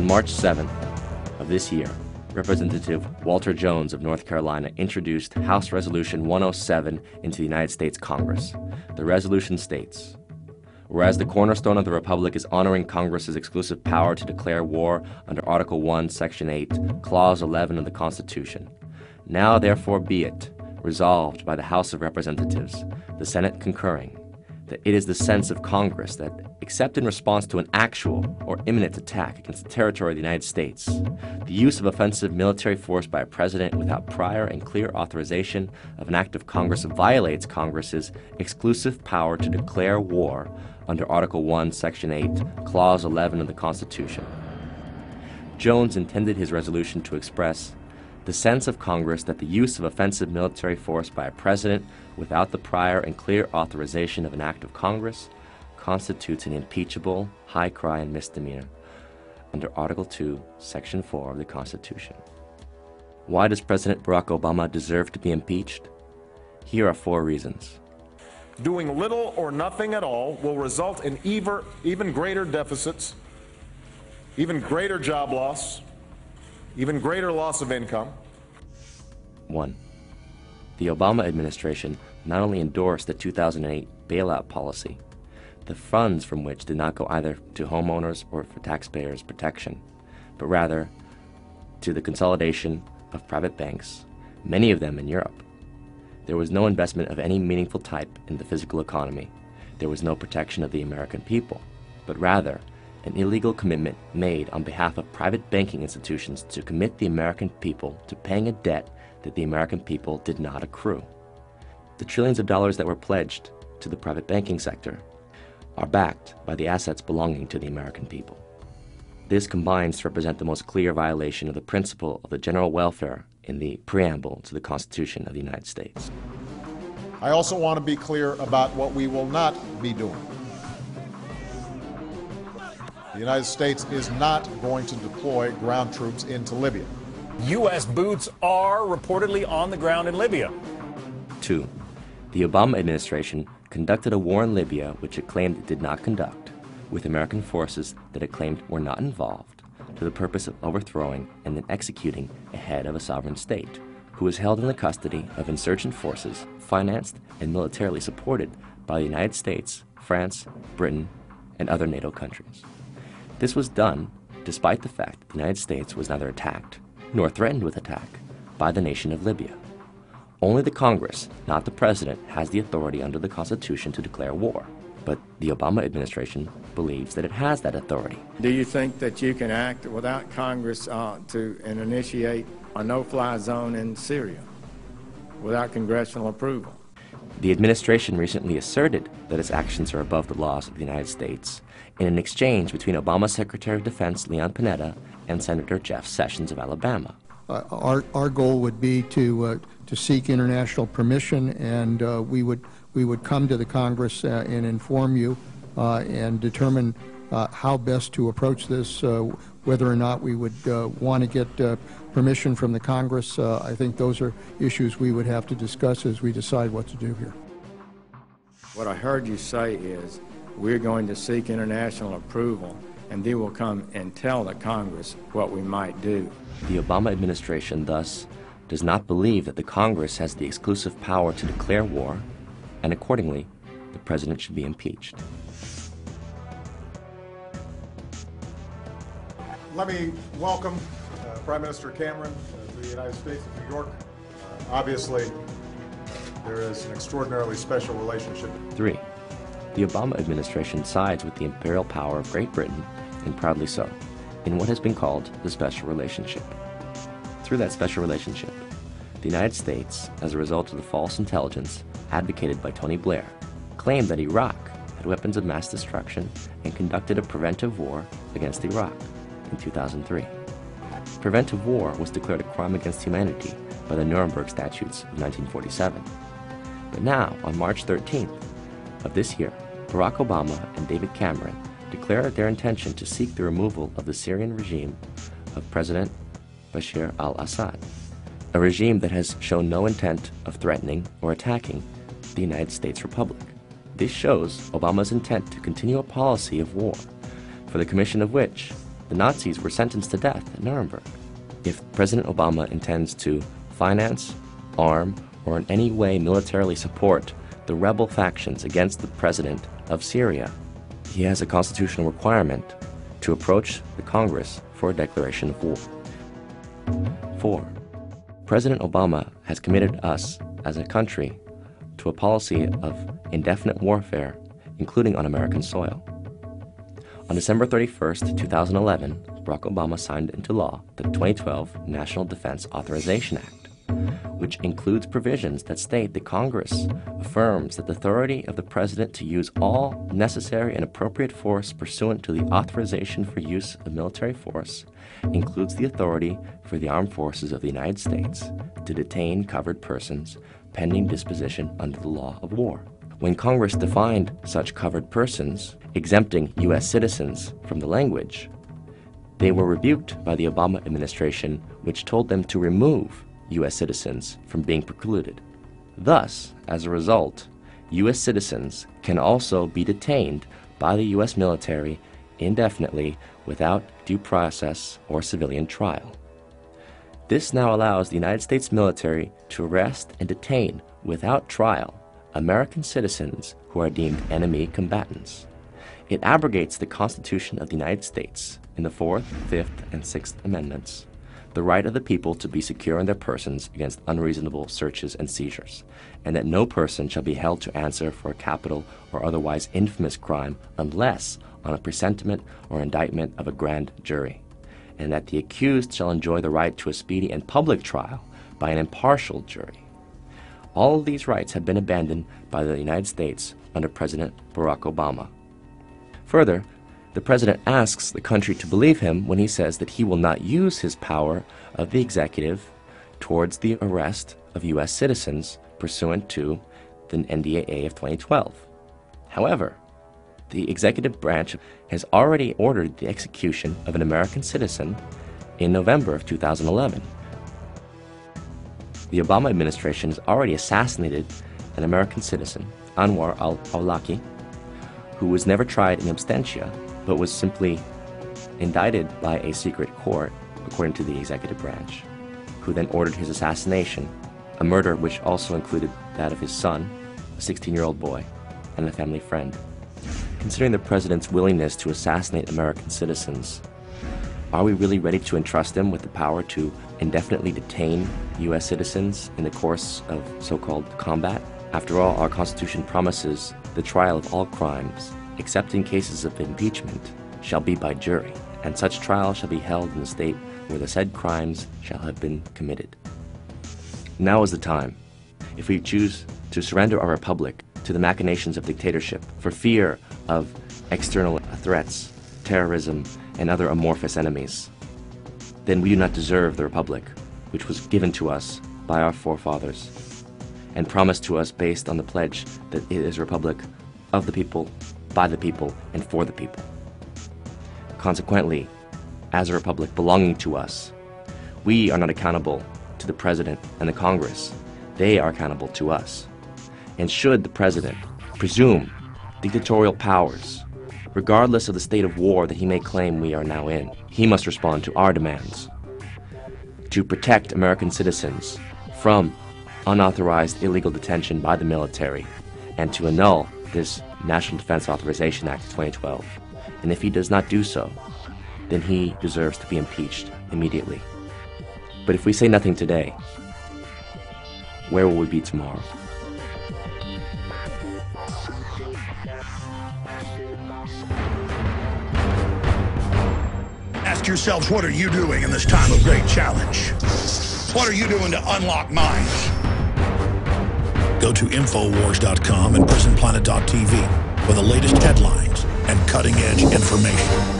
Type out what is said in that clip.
March 7th of this year, Representative Walter Jones of North Carolina introduced House Resolution 107 into the United States Congress. The resolution states, whereas the cornerstone of the Republic is honoring Congress's exclusive power to declare war under Article 1, Section 8, Clause 11 of the Constitution, now therefore be it resolved by the House of Representatives, the Senate concurring, that it is the sense of Congress that, except in response to an actual or imminent attack against the territory of the United States, the use of offensive military force by a president without prior and clear authorization of an act of Congress violates Congress's exclusive power to declare war under Article 1, Section 8, Clause 11 of the Constitution. Jones intended his resolution to express the sense of Congress that the use of offensive military force by a president without the prior and clear authorization of an act of Congress constitutes an impeachable, high crime misdemeanor under Article 2, Section 4 of the Constitution. Why does President Barack Obama deserve to be impeached? Here are 4 reasons. Doing little or nothing at all will result in even greater deficits, even greater job loss, even greater loss of income. 1. The Obama administration not only endorsed the 2008 bailout policy, the funds from which did not go either to homeowners or for taxpayers' protection, but rather to the consolidation of private banks, many of them in Europe. There was no investment of any meaningful type in the physical economy. There was no protection of the American people, but rather an illegal commitment made on behalf of private banking institutions to commit the American people to paying a debt that the American people did not accrue. The trillions of dollars that were pledged to the private banking sector are backed by the assets belonging to the American people. This combines to represent the most clear violation of the principle of the general welfare in the preamble to the Constitution of the United States. I also want to be clear about what we will not be doing. The United States is not going to deploy ground troops into Libya. U.S. boots are reportedly on the ground in Libya. 2. The Obama administration conducted a war in Libya which it claimed it did not conduct, with American forces that it claimed were not involved, to the purpose of overthrowing and then executing a head of a sovereign state, who was held in the custody of insurgent forces financed and militarily supported by the United States, France, Britain, and other NATO countries. This was done despite the fact that the United States was neither attacked nor threatened with attack by the nation of Libya. Only the Congress, not the President, has the authority under the Constitution to declare war. But the Obama administration believes that it has that authority. Do you think that you can act without Congress to initiate a no-fly zone in Syria without congressional approval? The administration recently asserted that its actions are above the laws of the United States in an exchange between Obama Secretary of Defense Leon Panetta and Senator Jeff Sessions of Alabama. Our goal would be to seek international permission, and we would come to the Congress and inform you and determine how best to approach this, whether or not we would want to get permission from the Congress. I think those are issues we would have to discuss as we decide what to do here. What I heard you say is we're going to seek international approval, and then we'll come and tell the Congress what we might do. The Obama administration, thus, does not believe that the Congress has the exclusive power to declare war, and accordingly, the President should be impeached. Let me welcome Prime Minister Cameron to the United States of New York. Obviously, there is an extraordinarily special relationship. 3. The Obama administration sides with the imperial power of Great Britain, and proudly so, in what has been called the special relationship. Through that special relationship, the United States, as a result of the false intelligence advocated by Tony Blair, claimed that Iraq had weapons of mass destruction and conducted a preventive war against Iraq in 2003. Preventive war was declared a crime against humanity by the Nuremberg Statutes of 1947. But now, on March 13th of this year, Barack Obama and David Cameron declared their intention to seek the removal of the Syrian regime of President Bashar al-Assad, a regime that has shown no intent of threatening or attacking the United States Republic. This shows Obama's intent to continue a policy of war, for the commission of which the Nazis were sentenced to death at Nuremberg. If President Obama intends to finance, arm, or in any way militarily support the rebel factions against the president of Syria, he has a constitutional requirement to approach the Congress for a declaration of war. 4. President Obama has committed us as a country to a policy of indefinite warfare, including on American soil. On December 31st, 2011, Barack Obama signed into law the 2012 National Defense Authorization Act, which includes provisions that state that Congress affirms that the authority of the President to use all necessary and appropriate force pursuant to the authorization for use of military force includes the authority for the armed forces of the United States to detain covered persons pending disposition under the law of war. When Congress defined such covered persons, exempting U.S. citizens from the language, they were rebuked by the Obama administration, which told them to remove U.S. citizens from being precluded. Thus, as a result, U.S. citizens can also be detained by the U.S. military indefinitely without due process or civilian trial. This now allows the United States military to arrest and detain without trial American citizens who are deemed enemy combatants. It abrogates the Constitution of the United States in the 4th, 5th, and 6th Amendments, the right of the people to be secure in their persons against unreasonable searches and seizures, and that no person shall be held to answer for a capital or otherwise infamous crime unless on a presentiment or indictment of a grand jury, and that the accused shall enjoy the right to a speedy and public trial by an impartial jury. All of these rights have been abandoned by the United States under President Barack Obama. Further, the President asks the country to believe him when he says that he will not use his power of the executive towards the arrest of U.S. citizens pursuant to the NDAA of 2012. However, the executive branch has already ordered the execution of an American citizen in November of 2011. The Obama administration has already assassinated an American citizen, Anwar al-Awlaki, who was never tried in absentia, but was simply indicted by a secret court, according to the executive branch, who then ordered his assassination, a murder which also included that of his son, a 16-year-old boy, and a family friend. Considering the president's willingness to assassinate American citizens, are we really ready to entrust him with the power to indefinitely detain U.S. citizens in the course of so-called combat? After all, our Constitution promises the trial of all crimes, except in cases of impeachment, shall be by jury, and such trial shall be held in the state where the said crimes shall have been committed. Now is the time. If we choose to surrender our republic to the machinations of dictatorship for fear of external threats, terrorism, and other amorphous enemies, then we do not deserve the republic which was given to us by our forefathers and promised to us based on the pledge that it is a republic of the people, by the people, and for the people. Consequently, as a republic belonging to us, we are not accountable to the President and the Congress. They are accountable to us. And should the President presume dictatorial powers, regardless of the state of war that he may claim we are now in, he must respond to our demands to protect American citizens from unauthorized illegal detention by the military and to annul this National Defense Authorization Act of 2012. And if he does not do so, then he deserves to be impeached immediately. But if we say nothing today, where will we be tomorrow? Ask yourselves, what are you doing in this time of great challenge? What are you doing to unlock minds? Go to Infowars.com and PrisonPlanet.tv for the latest headlines and cutting-edge information.